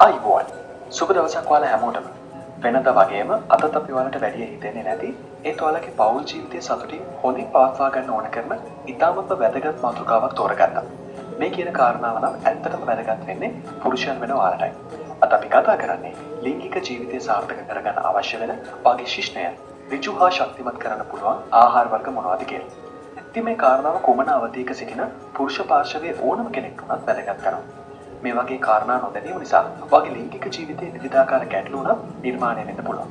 අයිබෝන් සුබ දවසක් ඔයාලා හැමෝටම. වෙනද වගේම අදත් අපි ඔයාලට වැඩි හිතෙන්නේ නැති ඒත් ඔයාලගේ පෞල් ජීවිතයේ සතුටින් හොඳින් පවත්වා ගන්න ඕන කරන ඉතාමත් වැදගත් මාතෘකාවක් තෝරගත්තා. මේ කියන කාරණාව නම් ඇත්තටම වැදගත් වෙන්නේ පුරුෂයන් වෙන ඔයාලටයි. අද අපි කතා කරන්නේ ලිංගික ජීවිතය සාර්ථක කරගන්න අවශ්‍ය වෙන වාගේ ශිෂ්ණය ඍජු හා ශක්තිමත් කරන්න පුළුවන් ආහාර වර්ග මොනවද කියලා. ඉතින් මේ කාරණාව කුමන අවධියක සිටින පුරුෂ පාර්ශවයේ ඕනම කෙනෙක් වුණත් වැදගත් කරනවා. මේ වගේ කාරණා නොදැනීම නිසා ඔයාගේ ලිංගික ජීවිතයේ විවිධාකාර ගැටලු නම් නිර්මාණය වෙන්න පුළුවන්.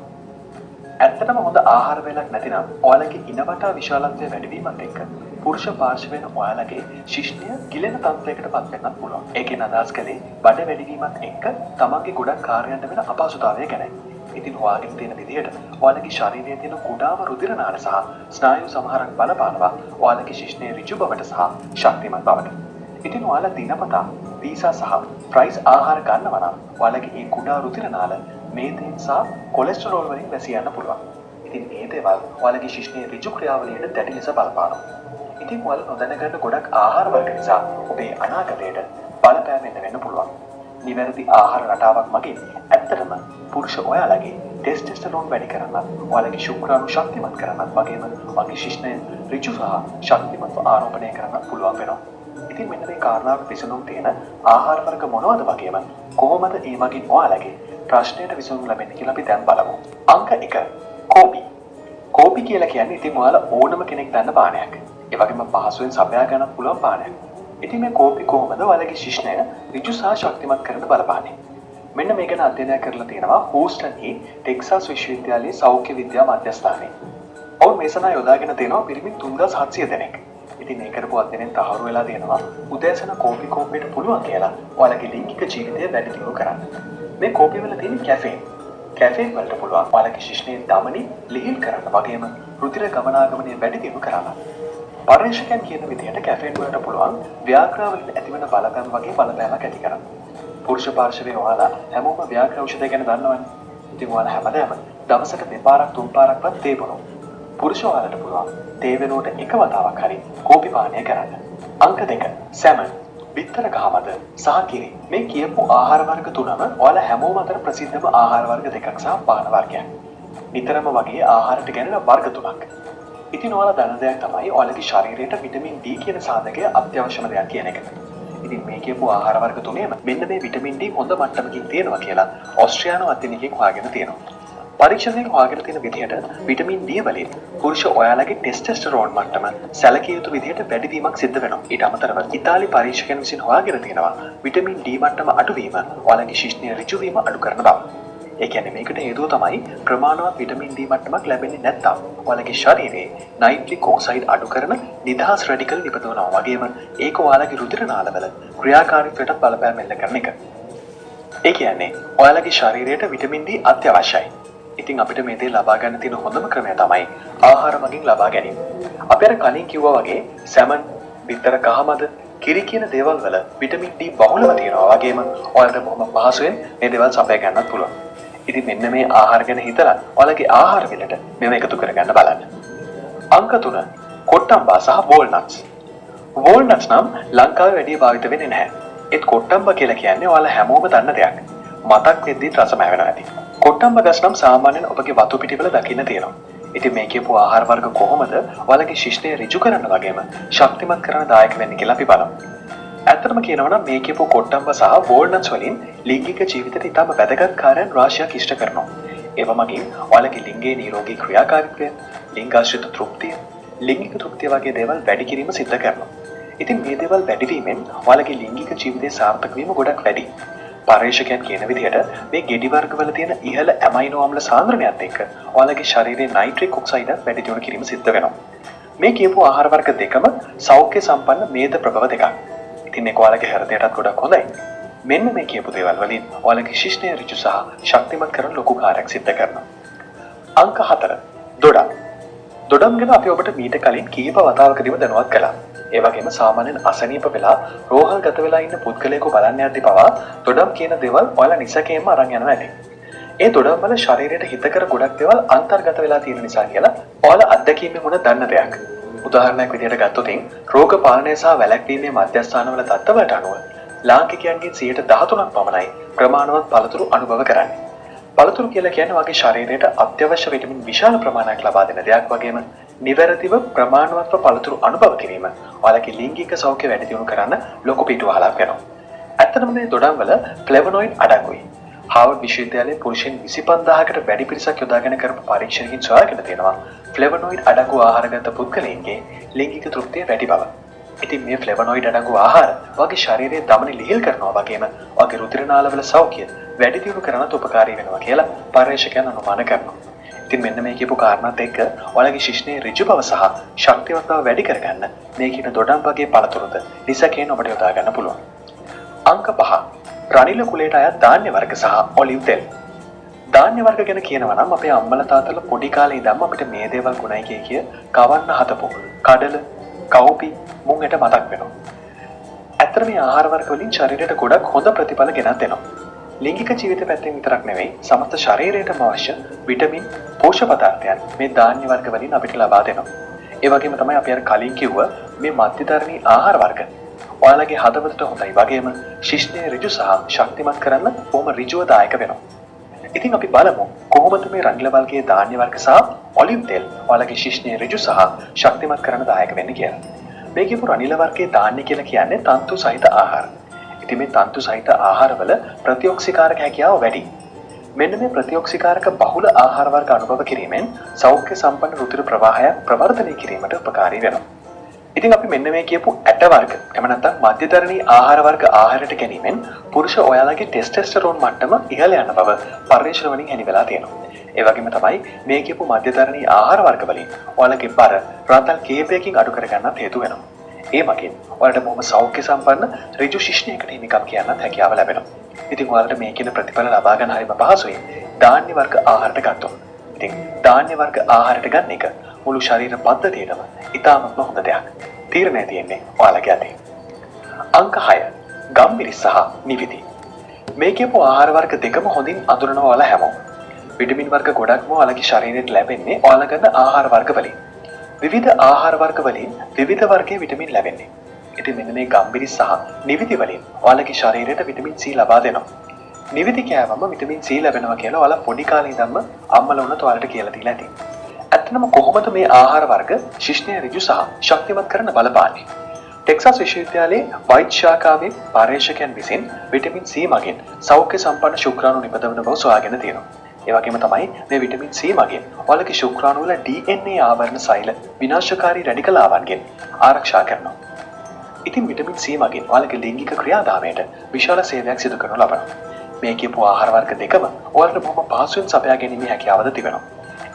ඇත්තටම හොඳ ආහාර වේලක් නැතිනම් ඔයාලගේ ඉනවටා විශාලත්වය වැඩි වීමත් එක්ක පුරුෂ පාර්ශවයෙන් ඔයාලගේ ශිෂ්ණය ගිලෙන තත්ත්වයකට පත් වෙන්නත් පුළුවන්. ඒකෙන් අදහස් කළේ බඩ වැඩි වීමත් එක්ක තමන්ගේ ගොඩක් කාර්යයන්ට වෙන අපහසුතාවය ගැනයි. ඉතින් හොයාගෙන තියෙන විදිහට ඔයාලගේ ශරීරයේ තියෙන කුඩාම රුධිර නාල සහ ස්නායු සමහරක් බලපානවා ඔයාලගේ ශිෂ්ණයේ ඍජු බවට සහ ශක්තිමත් බවට. ඉතින් ඔයාලා දිනපතා පීසා සහ ෆ්‍රයිස් ආහාර ගන්නවා නම් ඔයාලගේ මේ කුඩා රුධිර නාල මේදයෙන් සහ කොලෙස්ටරෝල් වලින් වැසී යන්න පුළුවන්. ඉතින් මේ දේවල් ඔයාලගේ ශිෂ්ණයේ ඍජු ක්‍රියාවලියට දැඩි ලෙස බලපානවා. ඉතින් ඔයාලා නොදැනගන්න ගොඩක් ආහාර වර්ග නිසා ඔබේ අනාගතයට බලපෑම් වෙන්න පුළුවන්. නිවැරදි ආහාර රටාවක් මගින් ඇත්තටම පුරුෂ ඔයාලගේ ටෙස්ටෙස්ටරෝන් වැඩි කරන්නත් ඔයාලගේ ශුක්‍රාණු ශක්තිමත් කරන්නත් වගේම ඔයාගේ ශිෂ්ණය ඍජු සහ ශක්තිමත්ව ආරෝපණය කරන්නත් පුළුවන් වෙනවා. ඉතින් මෙන්න මේ කාරණාවට විසඳුම් තියෙන ආහාර වර්ග මොනවද වගේම කොහොමද ඒ මගින් ඔයාලගේ ප්‍රශ්නයට විසඳුම් ලැබෙන්නේ කියලා අපි දැන් බලමු. අංක 1 කෝපි. කෝපි කියලා කියන්නේ ඉතින් ඔයාලා ඕනම කෙනෙක් දන්න පානයක්. ඒ වගේම පහසුවෙන් සපයා ගන්නත් පුළුවන් පානයක්. ඉතින් මේ කෝපි කොහොමද ඔයාලගේ ශිෂ්ණය ඍජු සහ ශක්තිමත් කරන්න බලපාන්නේ? මෙන්න මේක ගැන අධ්‍යයනය කරලා තියෙනවා හූස්ටන්හි ටෙක්සාස් විශ්වවිද්‍යාලයේ සෞඛ්‍ය විද්‍යා මධ්‍යස්ථානයේ. ඔවුන් මේ සඳහා යොදාගෙන තියෙනවා පිරිමි 3700 දෙනෙක්. ඉතින් මේ කරපු අධ්‍යයනයෙන් තහවුරු වෙලා තියෙනවා උදෑසන කෝපි කෝප්පයට පුළුවන් කියලා ඔයාලගේ ලිංගික ජීවිතය වැඩි දියුණු කරන්න. මේ කෝපි වල තියෙන කැෆීන්. කැෆීන් වලට පුළුවන් ඔයාලගේ ශිෂ්ණයේ දමනි ලිහිල් කරන්න වගේම රුධිර ගමනාගමනය වැඩි දියුණු කරන්න. පර්යේෂකයන් කියන විදිහට කැෆීන් වලට පුළුවන් ව්‍යාග්‍රා වලින් ඇතිවන බලපෑම් වගේ බලපෑමක් ඇති කරන්න. පුරුෂ පාර්ශවයේ ඔයාලා හැමෝම ව්‍යාග්‍රා ඖෂධය ගැන දන්නවනේ. ඉතින් ඔයාලා හැමදාම දවසට දෙපාරක් තුන් පාරක්වත් තේ බොනවා. පුරුෂ ඔයාලට පුළුවන් තේ වෙනුවට එක වතාවක් හරි කෝපි පානය කරන්න. අංක 2 සැමන්, බිත්තර ගහමද සහ කිරි. මේ කියපු ආහාර වර්ග තුනම ඔයාලා හැමෝම අතර ප්‍රසිද්ධම ආහාර වර්ග දෙකක් සහ පාන වර්ගයක්. නිතරම වගේ ආහාරට ගැනෙන වර්ග තුනක්. ඉතින් ඔයාලා දන්න දෙයක් තමයි ඔයාලගේ ශරීරයට විටමින් D කියන සාධකය අත්‍යවශ්‍යම දෙයක් කියන එක. ඉතින් මේ කියපු ආහාර වර්ග තුනේම මෙන්න මේ විටමින් D හොඳ මට්ටමකින් තියෙනවා කියලා ඕස්ට්‍රේලියානු අධ්‍යයනයකින් හොයාගෙන තියෙනවා. පරීක්ෂණයෙන් හොයාගෙන තියෙන විදිහට විටමින් D වලින් පුරුෂ ඔයාලගේ ටෙස්ටෙස්ටරෝන් මට්ටම සැලකිය යුතු විදිහට වැඩි වීමක් සිද්ධ වෙනවා. ඊට අමතරව ඉතාලි පරීක්ෂකයන් විසින් හොයාගෙන තියෙනවා විටමින් D මට්ටම අඩු වීම ඔයාලගේ ශිෂ්ණයේ ඍජු වීම අඩු කරන බව. ඒ කියන්නේ මේකට හේතුව තමයි ප්‍රමාණවත් විටමින් D මට්ටමක් ලැබෙන්නේ නැත්නම් ඔයාලගේ ශරීරයේ නයිට්‍රික් ඔක්සයිඩ් අඩු කරන නිදහස් රැඩිකල් නිපදවනවා වගේම ඒක ඔයාලගේ රුධිර නාලවල ක්‍රියාකාරීත්වයට බලපෑම් එල්ල කරන එක. ඒ කියන්නේ ඔයාලගේ ශරීරයට විටමින් D අත්‍යවශ්‍යයි. ඉතින් අපිට මේ දේ ලබා ගන්න තියෙන හොඳම ක්‍රමය තමයි ආහාර මගින් ලබා ගැනීම. අපි අර කලින් කිව්වා වගේ සැමන්, බිත්තර කහමද, කිරි කියන දේවල් වල විටමින් D බහුලව තියෙනවා වගේම ඔයාලට බොහොම පහසුවෙන් මේ දේවල් සපයා ගන්නත් පුළුවන්. ඉතින් මෙන්න මේ ආහාර ගැන හිතලා ඔයාලගේ ආහාර වලට මේව එකතු කරගන්න බලන්න. අංක 3 කොට්ටම්බා සහ වෝල්නට්ස්. වෝල්නට්ස් නම් ලංකාවේ වැඩි භාවිත වෙන්නේ නැහැ. ඒත් කොට්ටම්බා කියලා කියන්නේ ඔයාලා හැමෝම දන්න දෙයක්. මතක් වෙද්දී රසම වෙනවා ඇති. කොට්ටම්බ ගස් නම් සාමාන්‍යයෙන් ඔබගේ වතු පිටිවල දකින්න තියෙනවා. ඉතින් මේ කියපු ආහාර වර්ග කොහොමද ඔයාලගේ ශිෂ්ණය ඍජු කරන්න වගේම ශක්තිමත් කරන්න දායක වෙන්නේ කියලා අපි බලමු. ඇත්තටම කියනවා නම් මේ කියපු කොට්ටම්බ සහ වෝල්නට්ස් වලින් ලිංගික ජීවිතයට ඉතාම වැදගත් කාර්යයන් රාශියක් ඉෂ්ට කරනවා. ඒව මගින් ඔයාලගේ ලිංගයේ නිරෝගී ක්‍රියාකාරීත්වය, ලිංගාශ්‍රිත තෘප්තිය, ලිංගික තෘප්තිය වගේ දේවල් වැඩි කිරීම සිද්ධ කරනවා. ඉතින් මේ දේවල් වැඩි වීමෙන් ඔයාලගේ ලිංගික ජීවිතයේ සාර්ථක වීම ගොඩක් වැඩි. පර්යේෂකයන් කියන විදිහට මේ ගෙඩි වර්ගවල තියෙන ඉහළ ඇමයිනෝ අම්ල සාන්ද්‍රණයත් එක්ක ඔයාලගේ ශරීරයේ නයිට්‍රික් ඔක්සයිඩ් වැඩි දියුණු කිරීම සිද්ධ වෙනවා. මේ කියපු ආහාර වර්ග දෙකම සෞඛ්‍ය සම්පන්න මේද ප්‍රභව දෙකක්. ඉතින් ඒක ඔයාලගේ හෘදයටත් ගොඩක් හොඳයි. මෙන්න මේ කියපු දේවල් වලින් ඔයාලගේ ශිෂ්ණය ඍජු සහ ශක්තිමත් කරන ලොකු කාර්යයක් සිද්ධ කරනවා. අංක 4 දොඩම්. දොඩම් ගැන අපි ඔබට මීට කලින් කීප වතාවකදීම දැනුවත් කළා. ඒ වගේම සාමාන්‍යයෙන් අසනීප වෙලා රෝහල්ගත වෙලා ඉන්න පුද්ගලයෙකු බලන්න යද්දී පවා දොඩම් කියන දේවල් ඔයාලා නිසකයෙන්ම අරන් යනවා ඇති. ඒ දොඩම් වල ශරීරයට හිතකර ගොඩක් දේවල් අන්තර්ගත වෙලා තියෙන නිසා කියලා ඔයාලා අත්දැකීමෙන් උන දන්න දෙයක්. උදාහරණයක් විදිහට ගත්තොත් රෝග පාලනය සහ වැළැක්වීමේ මධ්‍යස්ථානවල තත්ත්වවලට අනුව ලාංකිකයන්ගේ 13%ක් පමණයි ප්‍රමාණවත් පළතුරු අනුභව කරන්නේ. පළතුරු කියලා කියන්නේ වගේ ශරීරයට අත්‍යවශ්‍ය විටමින් විශාල ප්‍රමාණයක් ලබා දෙන දෙයක් වගේම නිවැරදිව ප්‍රමාණවත්ව පළතුරු අනුභව කිරීම ඔයාලගේ ලිංගික සෞඛ්‍ය වැඩි දියුණු කරන්න ලොකු පිටුවහලක් වෙනවා. ඇත්තටම මේ දොඩම් වල ෆ්ලැවොනොයිඩ් අඩංගුයි. හාවර්ඩ් විශ්වවිද්‍යාලයේ පුරුෂයන් 25000කට වැඩි පිරිසක් යොදාගෙන කරපු පරීක්ෂණයකින් සොයාගෙන තියෙනවා ෆ්ලැවොනොයිඩ් අඩංගු ආහාරගත පුද්ගලයන්ගේ ලිංගික තෘප්තිය වැඩි බව. ඉතින් මේ ෆ්ලැවොනොයිඩ් අඩංගු ආහාර වගේ ශරීරයේ දමන ලිහිල් කරනවා වගේම වගේ රුධිර නාලවල සෞඛ්‍ය වැඩි දියුණු කරනත් උපකාරී වෙනවා කියලා පර්යේෂකයන් අනුමාන කරනවා. ඉතින් මෙන්න මේ කියපු කාරණාත් එක්ක ඔයාලගේ ශිශ්නයේ ඍජු බව සහ ශක්තිවත් බව වැඩි කරගන්න මේ කියන දොඩම් වගේ පළතුරුද නිසකයෙන් ඔබට යොදා ගන්න පුළුවන්. අංක 5 රනිල කුලයට අයත් ධාන්‍ය වර්ග සහ ඔලිව් තෙල්. ධාන්‍ය වර්ග ගැන කියනවා නම් අපේ අම්මලා තාත්තලා පොඩි කාලේ ඉඳන්ම අපිට මේ දේවල් ගුණයි කිය කවන්න හදපු කඩල, කව්පි මුංගට මතක් වෙනවා. ඇත්තට මේ ආහාර වර්ග වලින් ශරීරයට ගොඩක් හොඳ ප්‍රතිඵල ගෙනත් දෙනවා. ලිංගික ජීවිත පැත්තෙන් විතරක් නෙවෙයි සමස්ත ශරීරයටම අවශ්‍ය විටමින් පෝෂක පදාර්ථයන් මේ ධාන්‍ය වර්ග වලින් අපිට ලබා දෙනවා. ඒ වගේම තමයි අපි අර කලින් කිව්ව මේ මධ්‍යධාරණී ආහාර වර්ග ඔයාලගේ හදවතට හොඳයි වගේම ශිශ්නය ඍජු සහ ශක්තිමත් කරන්න බොහොම ඍජුව දායක වෙනවා. ඉතින් අපි බලමු කොහොමද මේ රනිල වර්ගයේ ධාන්‍ය වර්ග සහ ඔලිව් තෙල් ඔයාලගේ ශිශ්නය ඍජු සහ ශක්තිමත් කරන්න දායක වෙන්නේ කියලා. මේ කියපු රනිල වර්ගයේ ධාන්‍ය කියලා කියන්නේ තන්තු සහිත ආහාර. ඉතින් මේ තන්තු සහිත ආහාරවල ප්‍රතිඔක්සිකාරක හැකියාව වැඩි. මෙන්න මේ ප්‍රතිඔක්සිකාරක බහුල ආහාර වර්ග අනුභව කිරීමෙන් සෞඛ්‍ය සම්පන්න රුධිර ප්‍රවාහය ප්‍රවර්ධනය කිරීමට උපකාරී වෙනවා. ඉතින් අපි මෙන්න මේ කියපු ඇට වර්ග එහෙම නැත්නම් මධ්‍යධාරණී ආහාර වර්ග ආහාරයට ගැනීමෙන් පුරුෂ ඔයාලගේ ටෙස්ටෙස්ටරෝන් මට්ටම ඉහළ යන බව පර්යේෂණ වලින් හෙළි වෙලා තියෙනවා. ඒ වගේම තමයි මේ කියපු මධ්‍යධාරණී ආහාර වර්ග වලින් ඔයාලගේ බර රාතල් කීපයකින් අඩු කර ගන්නත් හේතු වෙනවා. ඒ මගින් ඔයාලට බොහොම සෞඛ්‍ය සම්පන්න ඍජු ශිශ්නයකට හිමිකම් කියන්නත් හැකියාව ලැබෙනවා. ඉතින් ඔයාලට මේ කියන ප්‍රතිඵල ලබා ගන්න හරිම පහසුයි. ධාන්‍ය වර්ග ආහාරයට ගත්තොත්. ඉතින් ධාන්‍ය වර්ග ආහාරයට ගන්න එක මුළු ශරීර පද්ධතියටම ඉතාමත්ම හොඳ දෙයක්. තීරණය තියෙන්නේ ඔයාලගේ අතේ. අංක 6 ගම්මිරි සහ නිවිති. මේ කියපු ආහාර වර්ග දෙකම හොඳින් අඳුරනවා ඔයාලා හැමෝම. විටමින් වර්ග ගොඩක්ම ඔයාලගේ ශරීරයට ලැබෙන්නේ ඔයාලා ගන්න ආහාර වර්ග වලින්. විවිධ ආහාර වර්ග වලින් විවිධ වර්ගයේ විටමින් ලැබෙන්නේ. ඉතින් මෙන්න මේ ගම්මිරි සහ නිවිති වලින් ඔයාලගේ ශරීරයට විටමින් C ලබා දෙනවා. නිවිති කෑවම විටමින් C ලැබෙනවා කියලා ඔයාලා පොඩි කාලේ ඉඳන්ම අම්මලා උනත් ඔයාලට කියලා දීලා තියෙනවා. ඇත්තටම කොහොමද මේ ආහාර වර්ග ශිශ්නය ඍජු සහ ශක්තිමත් කරන්න බලපාන්නේ? ටෙක්සාස් විශ්වවිද්‍යාලයේ වෛද්‍ය ශාඛාවේ පර්යේෂකයන් විසින් විටමින් C මගින් සෞඛ්‍ය සම්පන්න ශුක්‍රාණු නිපදවන බව සොයාගෙන තියෙනවා. ඒ වගේම තමයි මේ විටමින් C මගින් ඔයාලගේ ශුක්‍රාණු වල DNA ආවරණ සෛල විනාශකාරී රැඩිකල් ආවන්ගෙන් ආරක්ෂා කරනවා. ඉතින් විටමින් C මගින් ඔයාලගේ ලිංගික ක්‍රියාදාමයට විශාල සේවයක් සිදු කරනු ලබනවා. මේ කියපු ආහාර වර්ග දෙකම ඔයාලට බොහොම පහසුවෙන් සපයා ගැනීමේ හැකියාවද තිබෙනවා.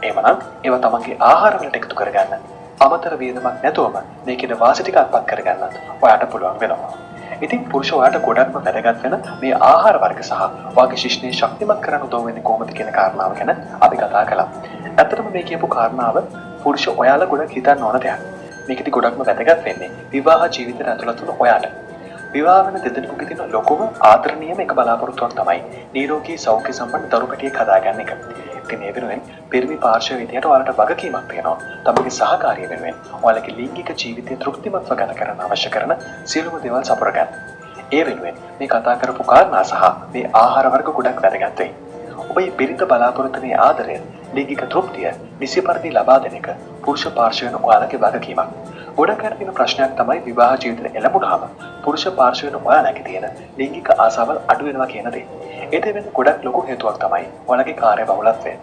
එහෙමනම් ඒවා තමන්ගේ ආහාර වලට එකතු කරගන්න අමතර වේදමක් නැතුවම මේකේ වාසි ටික අත්පත් කරගන්නත් ඔයාලට පුළුවන් වෙනවා. ඉතින් පුරුෂ ඔයාලට ගොඩක්ම වැදගත් වෙන මේ ආහාර වර්ග සහ ඔයාගේ ශිශ්නය ශක්තිමත් කරන්න උදව් වෙන්නේ කොහොමද කියන කාරණාව ගැන අපි කතා කළා. ඇත්තටම මේ කියපු කාරණාව පුරුෂ ඔයාලා ගොඩක් හිතන්න ඕන දෙයක්. මේකෙදි ගොඩක්ම වැදගත් වෙන්නේ විවාහ ජීවිතයට ඇතුළත් වුණු ඔයාට. විවාහ වෙන දෙදෙනෙකුගේ තියෙන ලොකුම ආදරණීයම එක බලාපොරොත්තුවක් තමයි නිරෝගී සෞඛ්‍ය සම්පන්න දරු පැටියෙක් හදාගන්න එක. ඉතින් ඒ වෙනුවෙන් පිරිමි පාර්ශ්ව විදියට ඔයාලට වගකීමක් තියෙනවා. තමන්ගේ සහකාරිය වෙනුවෙන් ඔයාලගේ ලිංගික ජීවිතය තෘප්තිමත්ව ගත කරන්න අවශ්‍ය කරන සියලුම දේවල් සපුර ගන්න. ඒ වෙනුවෙන් මේ කතා කරපු කාරණා සහ මේ ආහාර වර්ග ගොඩක් වැදගත් වෙයි. ඔබේ බිරිඳ බලාපොරොත්තු වෙන ආදරය, ලිංගික තෘප්තිය නිසි පරිදි ලබා දෙන එක පුරුෂ පාර්ශ්වයෙන් ඔයාලගේ වගකීමක්. ගොඩක් අය තියෙන ප්‍රශ්නයක් තමයි විවාහ ජීවිතේ එළඹුණාම පුරුෂ පාර්ශ්වයෙන් ඔයාලගේ තියෙන ලිංගික ආසාවල් අඩු වෙනවා කියන දේ. ඒට වෙන ගොඩක් ලොකු හේතුවක් තමයි ඔයාලගේ කාර්යබහුලත්වය.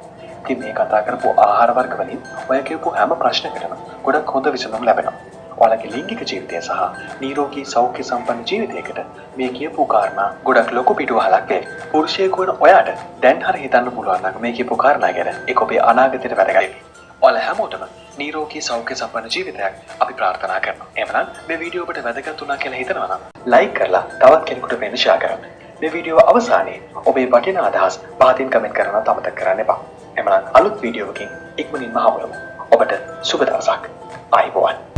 ඉතින් මේ කතා කරපු ආහාර වර්ග වලින් ඔය කියපු හැම ප්‍රශ්නයකටම ගොඩක් හොඳ විසඳුම් ලැබෙනවා. ඔයාලගේ ලිංගික ජීවිතය සහ නිරෝගී සෞඛ්‍ය සම්පන්න ජීවිතයකට මේ කියපු කාරණා ගොඩක් ලොකු පිටුවහලක් වේ. පුරුෂයෙකු වෙන ඔයාට දැන් හරි හිතන්න පුළුවන් නම් මේ කියපු කාරණා ගැන ඒක ඔබේ අනාගතයට වැදගත්. ඔයාලා හැමෝටම නිරෝගී සෞඛ්‍ය සම්පන්න ජීවිතයක් අපි ප්‍රාර්ථනා කරනවා. එහෙමනම් මේ වීඩියෝ ඔබට වැදගත් වුණා කියලා හිතනවා නම් ලයික් කරලා තවත් කෙනෙකුට වෙන ෂෙයා කරන්න. මේ වීඩියෝ අවසානයේ ඔබේ වටිනා අදහස් පහතින් කමෙන්ට් කරන්න අමතක කරන්න එපා. එහෙමනම් අලුත් වීඩියෝවකින් ඉක්මනින්ම හමුවෙමු. ඔබට සුබ දවසක්. ආයුබෝවන්.